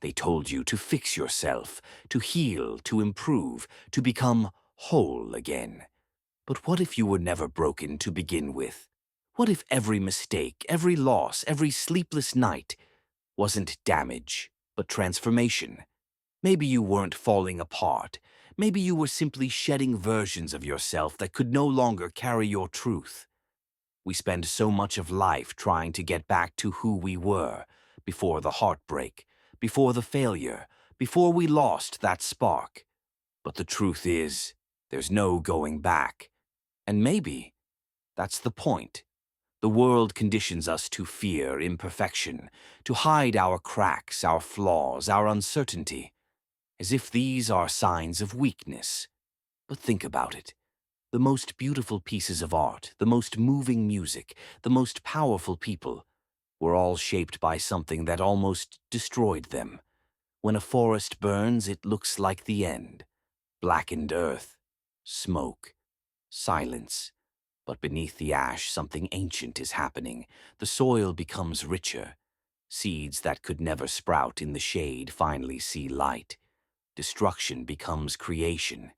They told you to fix yourself, to heal, to improve, to become whole again. But what if you were never broken to begin with? What if every mistake, every loss, every sleepless night wasn't damage, but transformation? Maybe you weren't falling apart. Maybe you were simply shedding versions of yourself that could no longer carry your truth. We spend so much of life trying to get back to who we were, before the heartbreak, before the failure, before we lost that spark. But the truth is, there's no going back. And maybe that's the point. The world conditions us to fear imperfection, to hide our cracks, our flaws, our uncertainty, as if these are signs of weakness. But think about it. The most beautiful pieces of art, the most moving music, the most powerful people were all shaped by something that almost destroyed them. When a forest burns, it looks like the end. Blackened earth, smoke, silence. But beneath the ash, something ancient is happening. The soil becomes richer. Seeds that could never sprout in the shade finally see light. Destruction becomes creation.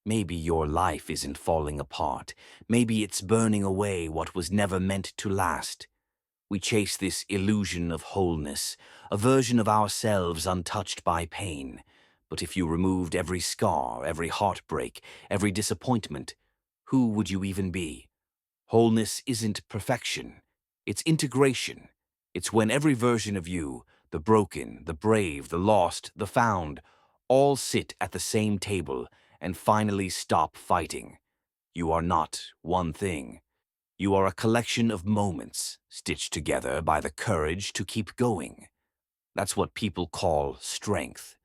Maybe your life isn't falling apart. Maybe it's burning away what was never meant to last. We chase this illusion of wholeness, a version of ourselves untouched by pain. But if you removed every scar, every heartbreak, every disappointment, who would you even be? Wholeness isn't perfection. It's integration. It's when every version of you, the broken, the brave, the lost, the found, all sit at the same table and finally stop fighting. You are not one thing. You are a collection of moments stitched together by the courage to keep going. That's what people call strength.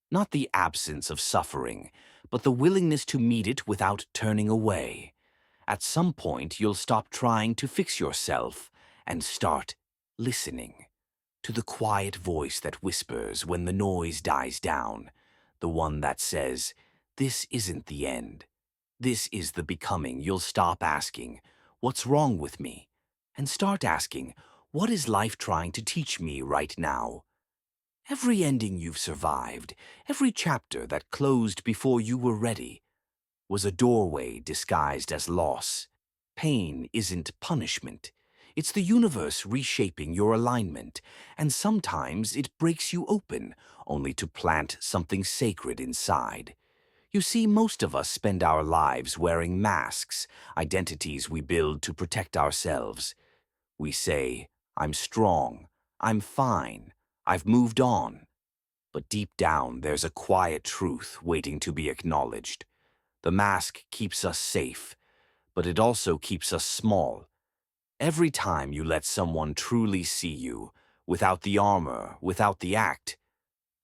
Not the absence of suffering, but the willingness to meet it without turning away. At some point, you'll stop trying to fix yourself and start listening to the quiet voice that whispers when the noise dies down, the one that says, "This isn't the end. This is the becoming." You'll stop asking, "What's wrong with me?" and start asking, "What is life trying to teach me right now?" Every ending you've survived, every chapter that closed before you were ready, was a doorway disguised as loss. Pain isn't punishment. It's the universe reshaping your alignment, and sometimes it breaks you open, only to plant something sacred inside. You see, most of us spend our lives wearing masks, identities we build to protect ourselves. We say, "I'm strong, I'm fine, I've moved on." But deep down, there's a quiet truth waiting to be acknowledged. The mask keeps us safe, but it also keeps us small. Every time you let someone truly see you, without the armor, without the act,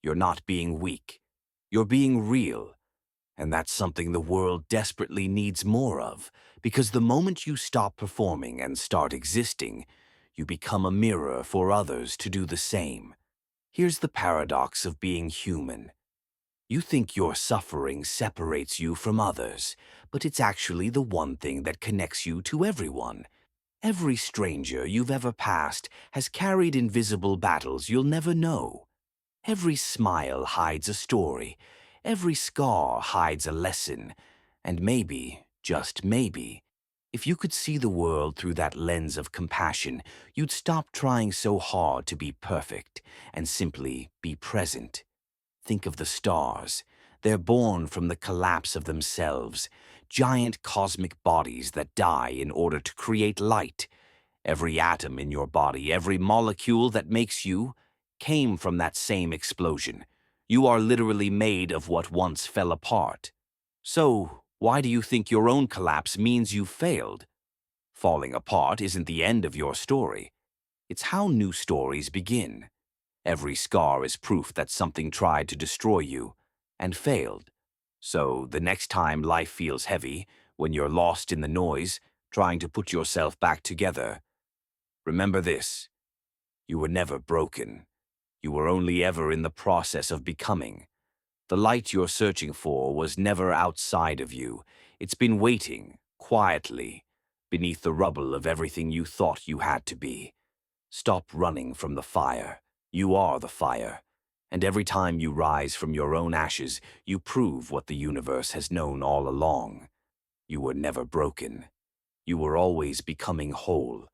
you're not being weak. You're being real. And that's something the world desperately needs more of, because the moment you stop performing and start existing, you become a mirror for others to do the same. Here's the paradox of being human. You think your suffering separates you from others, but it's actually the one thing that connects you to everyone. Every stranger you've ever passed has carried invisible battles you'll never know. Every smile hides a story. Every scar hides a lesson. And maybe, just maybe, if you could see the world through that lens of compassion, you'd stop trying so hard to be perfect and simply be present. Think of the stars. They're born from the collapse of themselves, giant cosmic bodies that die in order to create light. Every atom in your body, every molecule that makes you, came from that same explosion. You are literally made of what once fell apart. So, why do you think your own collapse means you've failed? Falling apart isn't the end of your story. It's how new stories begin. Every scar is proof that something tried to destroy you and failed. So, the next time life feels heavy, when you're lost in the noise, trying to put yourself back together, remember this: you were never broken. You were only ever in the process of becoming. The light you're searching for was never outside of you. It's been waiting, quietly, beneath the rubble of everything you thought you had to be. Stop running from the fire. You are the fire. And every time you rise from your own ashes, you prove what the universe has known all along. You were never broken. You were always becoming whole,